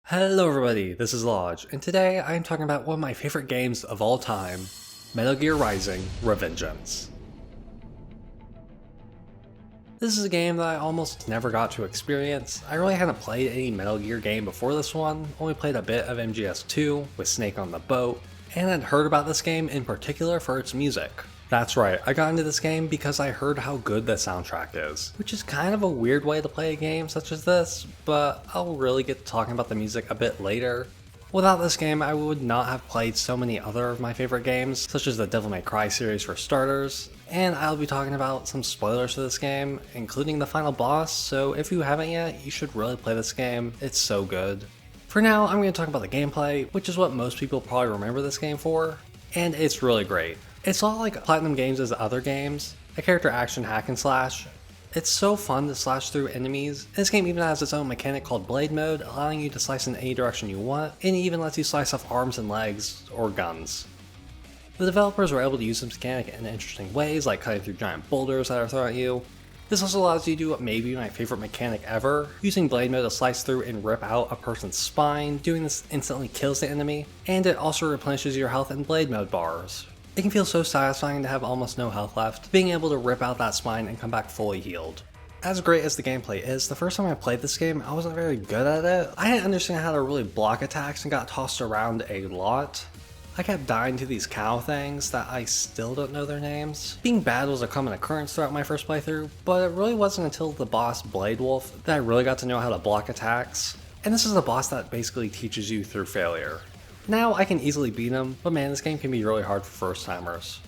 Hello everybody, this is Llodg, and today I am talking about one of my favorite games of all time, Metal Gear Rising: Revengence. This is a game that I almost never got to experience. I really hadn't played any Metal Gear game before this one, only played a bit of MGS2 with Snake on the boat, and I'd heard about this game in particular for its music. That's right, I got into this game because I heard how good the soundtrack is, which is kind of a weird way to play a game such as this, but I'll really get to talking about the music a bit later. Without this game, I would not have played so many other of my favorite games, such as the Devil May Cry series for starters, and I'll be talking about some spoilers for this game, including the final boss, so if you haven't yet, you should really play this game, it's so good. For now, I'm going to talk about the gameplay, which is what most people probably remember this game for, and it's really great. It's all like Platinum Games' other games, a character action hack and slash. It's so fun to slash through enemies. This game even has its own mechanic called Blade Mode, allowing you to slice in any direction you want, and it even lets you slice off arms and legs, or guns. The developers were able to use this mechanic in interesting ways, like cutting through giant boulders that are thrown at you. This also allows you to do what may be my favorite mechanic ever, using Blade Mode to slice through and rip out a person's spine. Doing this instantly kills the enemy, and it also replenishes your health and Blade Mode bars. It can feel so satisfying to have almost no health left, being able to rip out that spine and come back fully healed. As great as the gameplay is, the first time I played this game, I wasn't very good at it. I didn't understand how to really block attacks and got tossed around a lot. I kept dying to these cow things that I still don't know their names. Being bad was a common occurrence throughout my first playthrough, but it really wasn't until the boss Blade Wolf that I really got to know how to block attacks. And this is a boss that basically teaches you through failure. Now I can easily beat him, but man, this game can be really hard for first timers.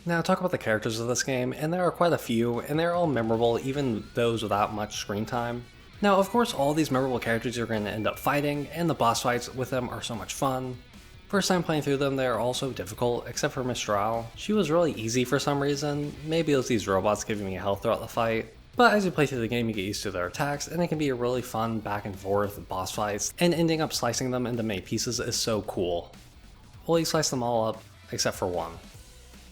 Now talk about the characters of this game, and there are quite a few, and they're all memorable, even those without much screen time. Now of course all these memorable characters you're going to end up fighting, and the boss fights with them are so much fun. First time playing through them, they're all so difficult, except for Mistral. She was really easy for some reason, maybe it was these robots giving me health throughout the fight. But as you play through the game, you get used to their attacks, and it can be a really fun back and forth boss fights, and ending up slicing them into many pieces is so cool. Well, you slice them all up, except for one.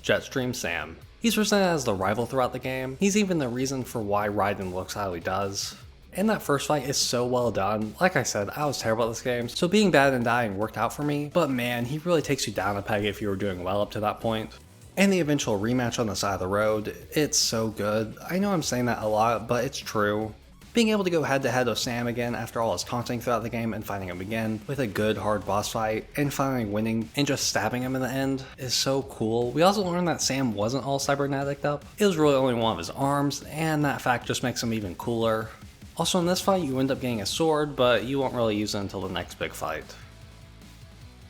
Jetstream Sam. He's presented as the rival throughout the game. He's even the reason for why Raiden looks how he does. And that first fight is so well done. Like I said, I was terrible at this game, so being bad and dying worked out for me, but man, he really takes you down a peg if you were doing well up to that point. And the eventual rematch on the side of the road, it's so good. I know I'm saying that a lot, but it's true. Being able to go head to head with Sam again after all his taunting throughout the game and fighting him again with a good hard boss fight and finally winning and just stabbing him in the end is so cool. We also learned that Sam wasn't all cybernetic up. It was really only one of his arms, and that fact just makes him even cooler. Also in this fight you end up getting a sword, but you won't really use it until the next big fight.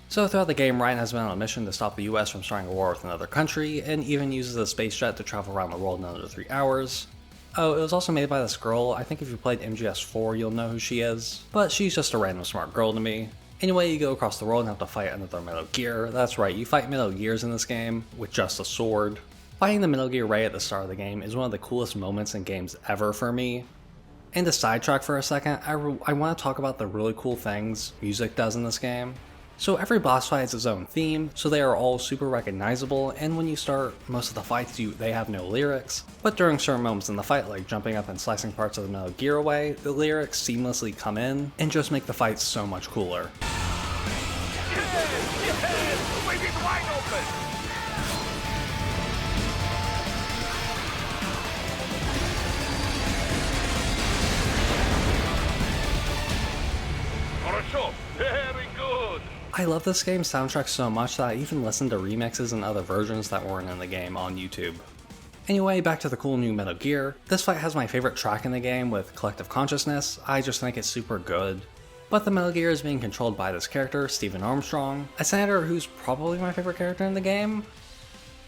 So throughout the game, Raiden has been on a mission to stop the US from starting a war with another country, and even uses a space jet to travel around the world in under 3 hours. Oh, it was also made by this girl. I think if you played MGS4 you'll know who she is, but she's just a random smart girl to me. Anyway, you go across the world and have to fight another Metal Gear. That's right, you fight Metal Gears in this game, with just a sword. Fighting the Metal Gear Ray at the start of the game is one of the coolest moments in games ever for me. And to sidetrack for a second, I want to talk about the really cool things music does in this game. So every boss fight has its own theme, so they are all super recognizable, and when you start most of the fights they have no lyrics, but during certain moments in the fight, like jumping up and slicing parts of the Metal Gear away, the lyrics seamlessly come in and just make the fight so much cooler. Very good! I love this game's soundtrack so much that I even listened to remixes and other versions that weren't in the game on YouTube. Anyway, back to the cool new Metal Gear. This fight has my favorite track in the game with Collective Consciousness. I just think it's super good. But the Metal Gear is being controlled by this character, Stephen Armstrong, a senator who's probably my favorite character in the game.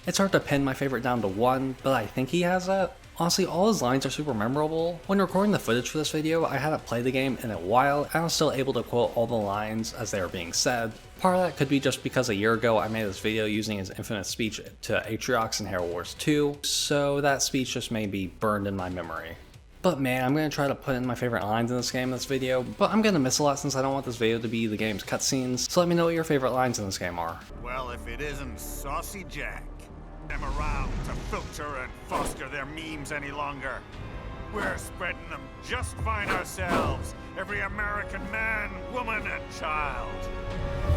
It's hard to pin my favorite down to one, but I think he has it. Honestly, all his lines are super memorable. When recording the footage for this video, I hadn't played the game in a while, and I was still able to quote all the lines as they were being said. Part of that could be just because a year ago I made this video using his infamous speech to Atriox in Hero Wars 2, so that speech just may be burned in my memory. But man, I'm going to try to put in my favorite lines in this game in this video, but I'm going to miss a lot since I don't want this video to be the game's cutscenes, so let me know what your favorite lines in this game are. Well, if it isn't Saucy Jack. Them around to filter and foster their memes any longer. We're spreading them just fine ourselves. Every American man, woman, and child.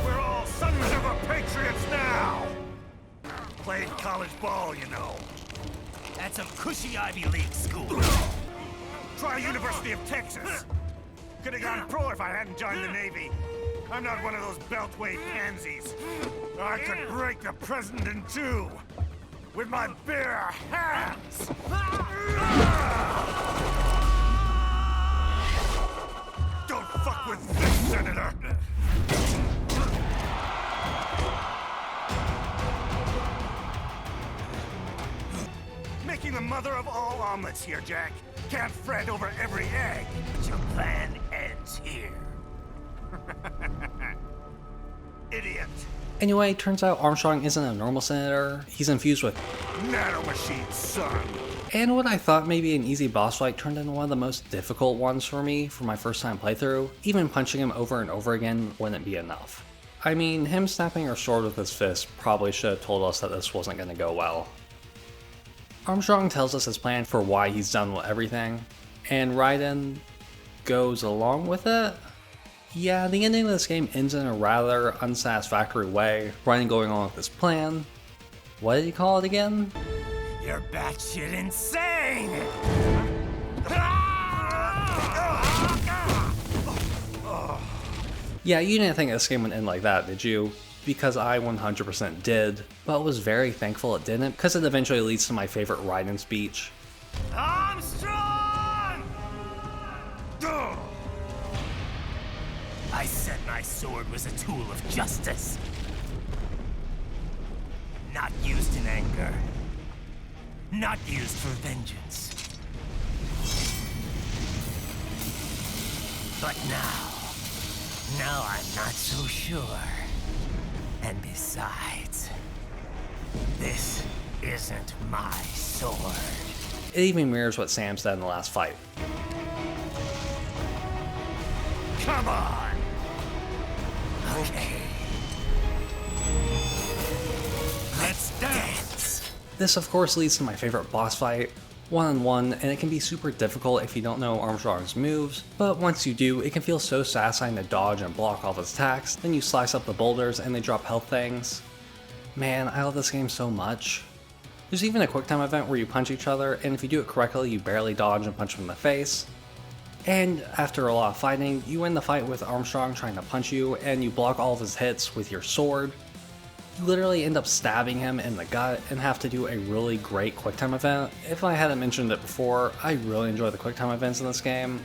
We're all sons of a patriots now! Played college ball, you know. That's a cushy Ivy League school. Try University of Texas. Could have gone pro if I hadn't joined the Navy. I'm not one of those beltway pansies. I could break the president in two. With my bare hands! Don't fuck with this, Senator! Making the mother of all omelets here, Jack. Can't fret over every egg. Your plan ends here. Idiot. Anyway, turns out Armstrong isn't a normal senator, he's infused with Nanomachine, son. and what I thought may be an easy boss fight turned into one of the most difficult ones for me for my first time playthrough. Even punching him over and over again wouldn't be enough. I mean, him snapping our sword with his fist probably should have told us that this wasn't going to go well. Armstrong tells us his plan for why he's done with everything, and Raiden goes along with it? Yeah, the ending of this game ends in a rather unsatisfactory way, Raiden going on with his plan. What did he call it again? You're batshit insane! Yeah, you didn't think this game would end like that, did you? Because I 100% did, but was very thankful it didn't, because it eventually leads to my favorite Raiden speech. Armstrong! I said my sword was a tool of justice. Not used in anger. Not used for vengeance. But now I'm not so sure. And besides, this isn't my sword. It even mirrors what Sam said in the last fight. Come on! Okay. Let's dance! This of course leads to my favorite boss fight, one-on-one, and it can be super difficult if you don't know Armstrong's moves, but once you do, it can feel so satisfying to dodge and block all of his attacks, then you slice up the boulders and they drop health things. Man, I love this game so much. There's even a quick time event where you punch each other, and if you do it correctly, you barely dodge and punch him in the face. And after a lot of fighting, you win the fight with Armstrong trying to punch you, and you block all of his hits with your sword. You literally end up stabbing him in the gut and have to do a really great quick time event. If I hadn't mentioned it before, I really enjoy the quick time events in this game.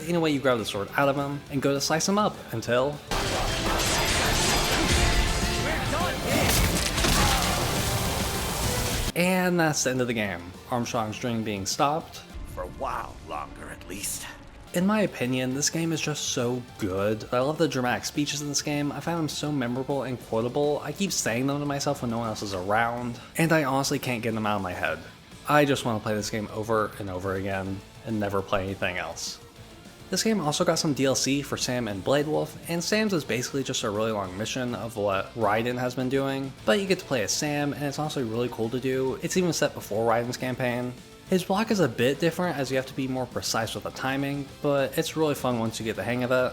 Anyway, you grab the sword out of him and go to slice him up until... And that's the end of the game. Armstrong's string being stopped. For a while longer, at least. In my opinion, this game is just so good. I love the dramatic speeches in this game. I find them so memorable and quotable. I keep saying them to myself when no one else is around, and I honestly can't get them out of my head. I just want to play this game over and over again and never play anything else. This game also got some DLC for Sam and Blade Wolf, and Sam's is basically just a really long mission of what Raiden has been doing, but you get to play as Sam, and it's honestly really cool to do. It's even set before Raiden's campaign. His block is a bit different as you have to be more precise with the timing, but it's really fun once you get the hang of it.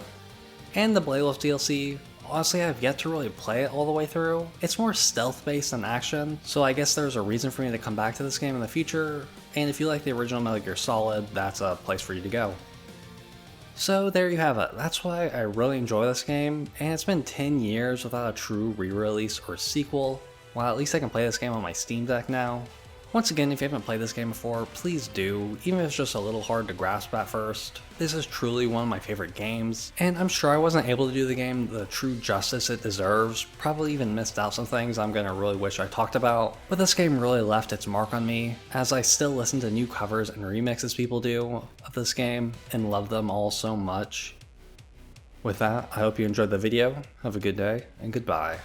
And the Blade Wolf DLC, honestly I've yet to really play it all the way through. It's more stealth based than action, so I guess there's a reason for me to come back to this game in the future, and if you like the original Metal Gear Solid, that's a place for you to go. So there you have it, that's why I really enjoy this game, and it's been 10 years without a true re-release or sequel. Well, at least I can play this game on my Steam Deck now. Once again, if you haven't played this game before, please do, even if it's just a little hard to grasp at first. This is truly one of my favorite games, and I'm sure I wasn't able to do the game the true justice it deserves, probably even missed out some things I'm gonna really wish I talked about, but this game really left its mark on me, as I still listen to new covers and remixes people do of this game, and love them all so much. With that, I hope you enjoyed the video, have a good day, and goodbye.